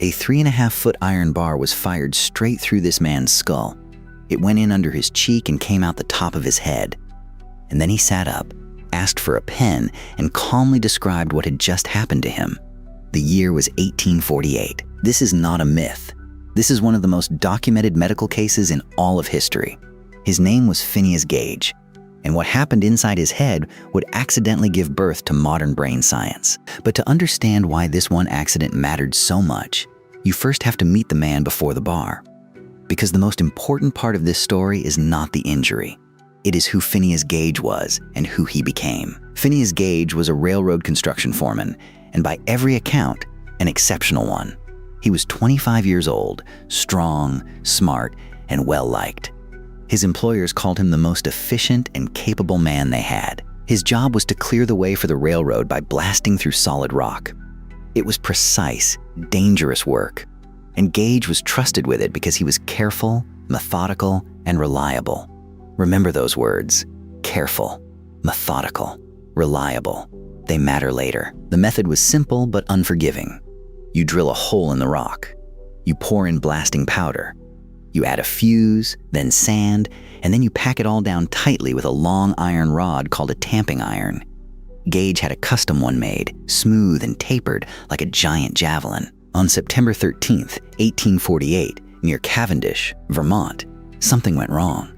A 3.5-foot iron bar was fired straight through this man's skull. It went in under his cheek and came out the top of his head. And then he sat up, asked for a pen, and calmly described what had just happened to him. The year was 1848. This is not a myth. This is one of the most documented medical cases in all of history. His name was Phineas Gage, and what happened inside his head would accidentally give birth to modern brain science. But to understand why this one accident mattered so much, you first have to meet the man before the bar. Because the most important part of this story is not the injury. It is who Phineas Gage was and who he became. Phineas Gage was a railroad construction foreman, and by every account, an exceptional one. He was 25 years old, strong, smart, and well-liked. His employers called him the most efficient and capable man they had. His job was to clear the way for the railroad by blasting through solid rock. It was precise, dangerous work, and Gage was trusted with it because he was careful, methodical, and reliable. Remember those words: careful, methodical, reliable. They matter later. The method was simple but unforgiving. You drill a hole in the rock. You pour in blasting powder. You add a fuse, then sand, and then you pack it all down tightly with a long iron rod called a tamping iron. Gage had a custom one made, smooth and tapered like a giant javelin. On September 13th, 1848, near Cavendish, Vermont, something went wrong.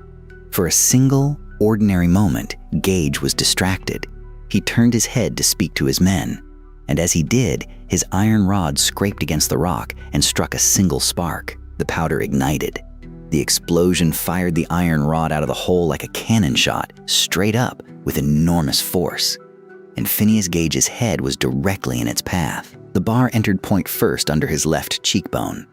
For a single, ordinary moment, Gage was distracted. He turned his head to speak to his men, and as he did, his iron rod scraped against the rock and struck a single spark. The powder ignited. The explosion fired the iron rod out of the hole like a cannon shot, straight up with enormous force. And Phineas Gage's head was directly in its path. The bar entered point first under his left cheekbone.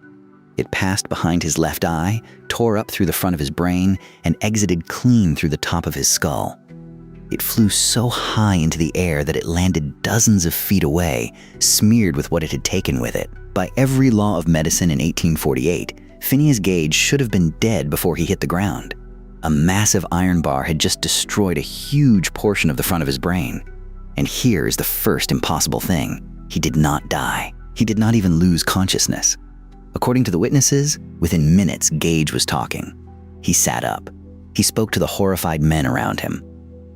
It passed behind his left eye, tore up through the front of his brain, and exited clean through the top of his skull. It flew so high into the air that it landed dozens of feet away, smeared with what it had taken with it. By every law of medicine in 1848, Phineas Gage should have been dead before he hit the ground. A massive iron bar had just destroyed a huge portion of the front of his brain. And here is the first impossible thing. He did not die. He did not even lose consciousness. According to the witnesses, within minutes, Gage was talking. He sat up. He spoke to the horrified men around him.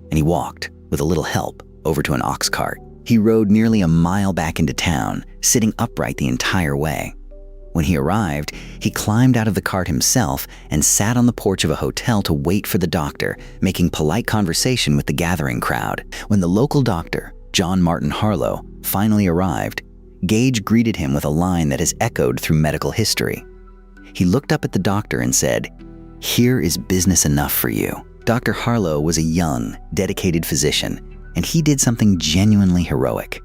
And he walked, with a little help, over to an ox cart. He rode nearly a mile back into town, sitting upright the entire way. When he arrived, he climbed out of the cart himself and sat on the porch of a hotel to wait for the doctor, making polite conversation with the gathering crowd. When the local doctor, John Martin Harlow, finally arrived, Gage greeted him with a line that has echoed through medical history. He looked up at the doctor and said, "Here is business enough for you." Dr. Harlow was a young, dedicated physician, and he did something genuinely heroic.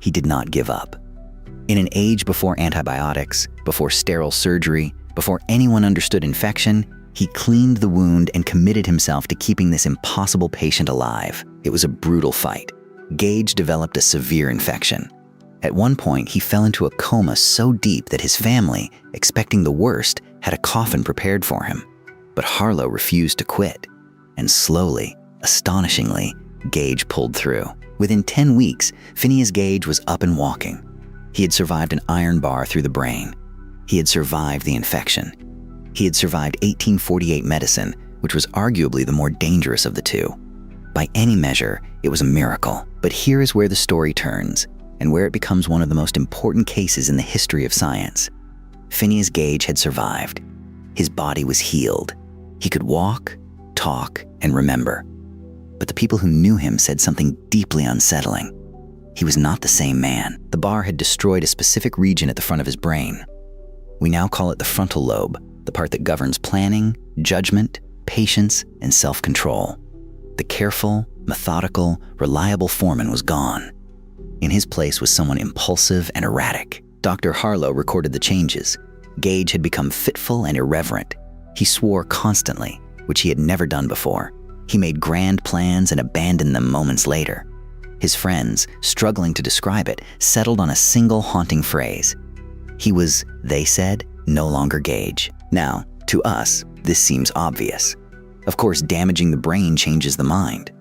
He did not give up. In an age before antibiotics, before sterile surgery, before anyone understood infection, he cleaned the wound and committed himself to keeping this impossible patient alive. It was a brutal fight. Gage developed a severe infection. At one point, he fell into a coma so deep that his family, expecting the worst, had a coffin prepared for him. But Harlow refused to quit. And slowly, astonishingly, Gage pulled through. Within 10 weeks, Phineas Gage was up and walking. He had survived an iron bar through the brain. He had survived the infection. He had survived 1848 medicine, which was arguably the more dangerous of the two. By any measure, it was a miracle. But here is where the story turns, and where it becomes one of the most important cases in the history of science. Phineas Gage had survived. His body was healed. He could walk, talk, and remember. But the people who knew him said something deeply unsettling. He was not the same man. The bar had destroyed a specific region at the front of his brain. We now call it the frontal lobe, the part that governs planning, judgment, patience, and self-control. The careful, methodical, reliable foreman was gone. In his place was someone impulsive and erratic. Dr. Harlow recorded the changes. Gage had become fitful and irreverent. He swore constantly, which he had never done before. He made grand plans and abandoned them moments later. His friends, struggling to describe it, settled on a single haunting phrase. He was, they said, no longer Gage. Now, to us, this seems obvious. Of course, damaging the brain changes the mind.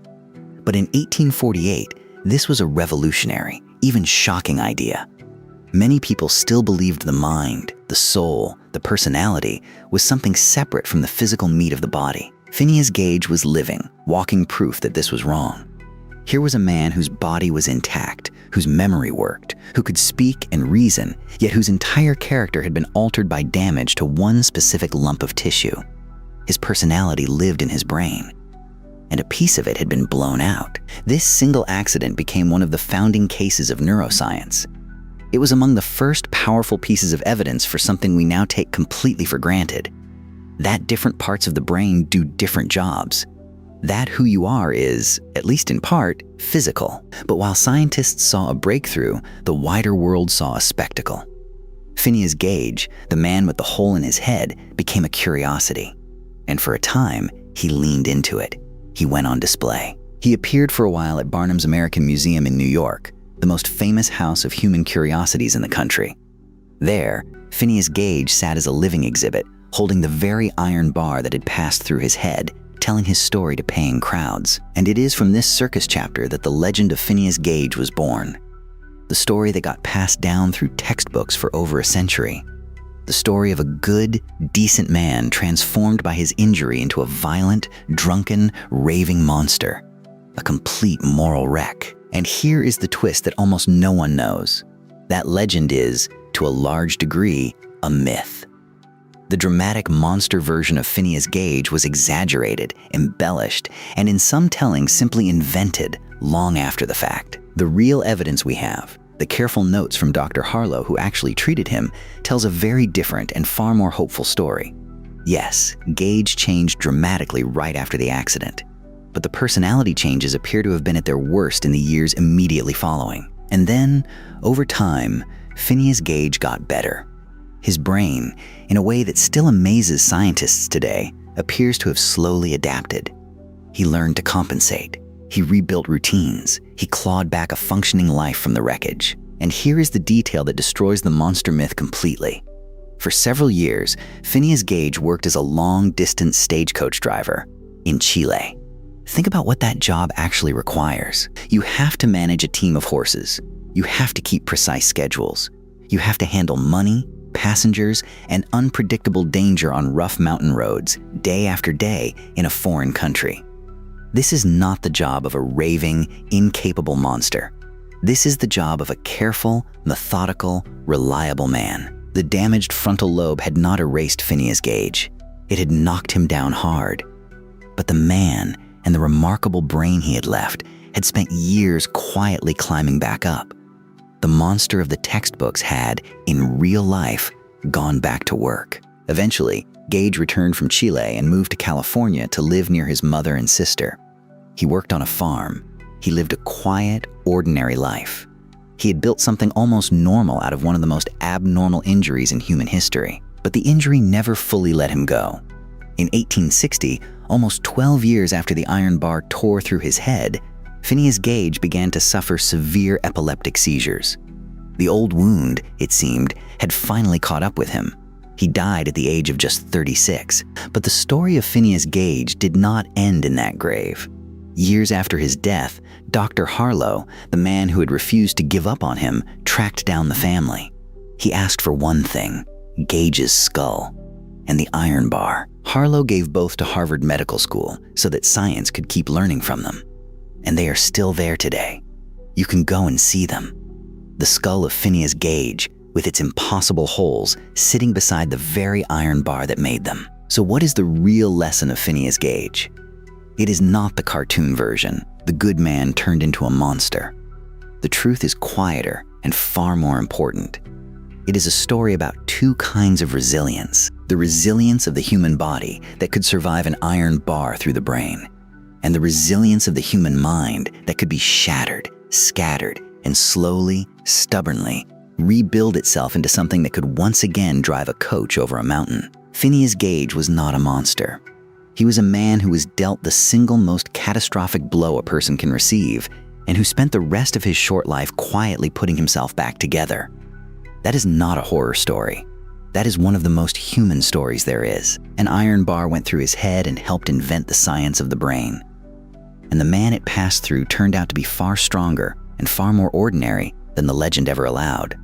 But in 1848, this was a revolutionary, even shocking idea. Many people still believed the mind, the soul, the personality was something separate from the physical meat of the body. Phineas Gage was living, walking proof that this was wrong. Here was a man whose body was intact, whose memory worked, who could speak and reason, yet whose entire character had been altered by damage to one specific lump of tissue. His personality lived in his brain, and a piece of it had been blown out. This single accident became one of the founding cases of neuroscience. It was among the first powerful pieces of evidence for something we now take completely for granted: that different parts of the brain do different jobs. That who you are is, at least in part, physical. But while scientists saw a breakthrough, the wider world saw a spectacle. Phineas Gage, the man with the hole in his head, became a curiosity. And for a time, he leaned into it. He went on display. He appeared for a while at Barnum's American Museum in New York, the most famous house of human curiosities in the country. There, Phineas Gage sat as a living exhibit, holding the very iron bar that had passed through his head, telling his story to paying crowds. And it is from this circus chapter that the legend of Phineas Gage was born. The story that got passed down through textbooks for over a century. The story of a good, decent man transformed by his injury into a violent, drunken, raving monster. A complete moral wreck. And here is the twist that almost no one knows. That legend is, to a large degree, a myth. The dramatic monster version of Phineas Gage was exaggerated, embellished, and in some tellings simply invented long after the fact. The real evidence we have, the careful notes from Dr. Harlow, who actually treated him, tells a very different and far more hopeful story. Yes, Gage changed dramatically right after the accident, but the personality changes appear to have been at their worst in the years immediately following. And then, over time, Phineas Gage got better. His brain, in a way that still amazes scientists today, appears to have slowly adapted. He learned to compensate. He rebuilt routines. He clawed back a functioning life from the wreckage. And here is the detail that destroys the monster myth completely. For several years, Phineas Gage worked as a long-distance stagecoach driver in Chile. Think about what that job actually requires. You have to manage a team of horses. You have to keep precise schedules. You have to handle money, passengers, and unpredictable danger on rough mountain roads, day after day, in a foreign country. This is not the job of a raving, incapable monster. This is the job of a careful, methodical, reliable man. The damaged frontal lobe had not erased Phineas Gage. It had knocked him down hard. But the man and the remarkable brain he had left had spent years quietly climbing back up. The monster of the textbooks had, in real life, gone back to work. Eventually, Gage returned from Chile and moved to California to live near his mother and sister. He worked on a farm. He lived a quiet, ordinary life. He had built something almost normal out of one of the most abnormal injuries in human history. But the injury never fully let him go. In 1860, almost 12 years after the iron bar tore through his head, Phineas Gage began to suffer severe epileptic seizures. The old wound, it seemed, had finally caught up with him. He died at the age of just 36. But the story of Phineas Gage did not end in that grave. Years after his death, Dr. Harlow, the man who had refused to give up on him, tracked down the family. He asked for one thing: Gage's skull and the iron bar. Harlow gave both to Harvard Medical School so that science could keep learning from them. And they are still there today. You can go and see them. The skull of Phineas Gage, with its impossible holes, sitting beside the very iron bar that made them. So what is the real lesson of Phineas Gage? It is not the cartoon version, the good man turned into a monster. The truth is quieter and far more important. It is a story about two kinds of resilience: the resilience of the human body that could survive an iron bar through the brain, and the resilience of the human mind that could be shattered, scattered, and slowly, stubbornly rebuild itself into something that could once again drive a coach over a mountain. Phineas Gage was not a monster. He was a man who was dealt the single most catastrophic blow a person can receive, and who spent the rest of his short life quietly putting himself back together. That is not a horror story. That is one of the most human stories there is. An iron bar went through his head and helped invent the science of the brain. And the man it passed through turned out to be far stronger and far more ordinary than the legend ever allowed.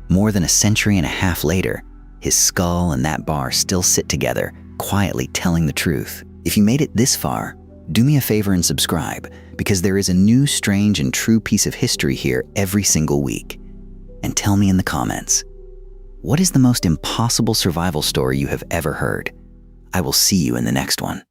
More than a century and a half later, his skull and that bar still sit together, quietly telling the truth. If you made it this far, do me a favor and subscribe, because there is a new, strange, and true piece of history here every single week. And tell me in the comments, what is the most impossible survival story you have ever heard? I will see you in the next one.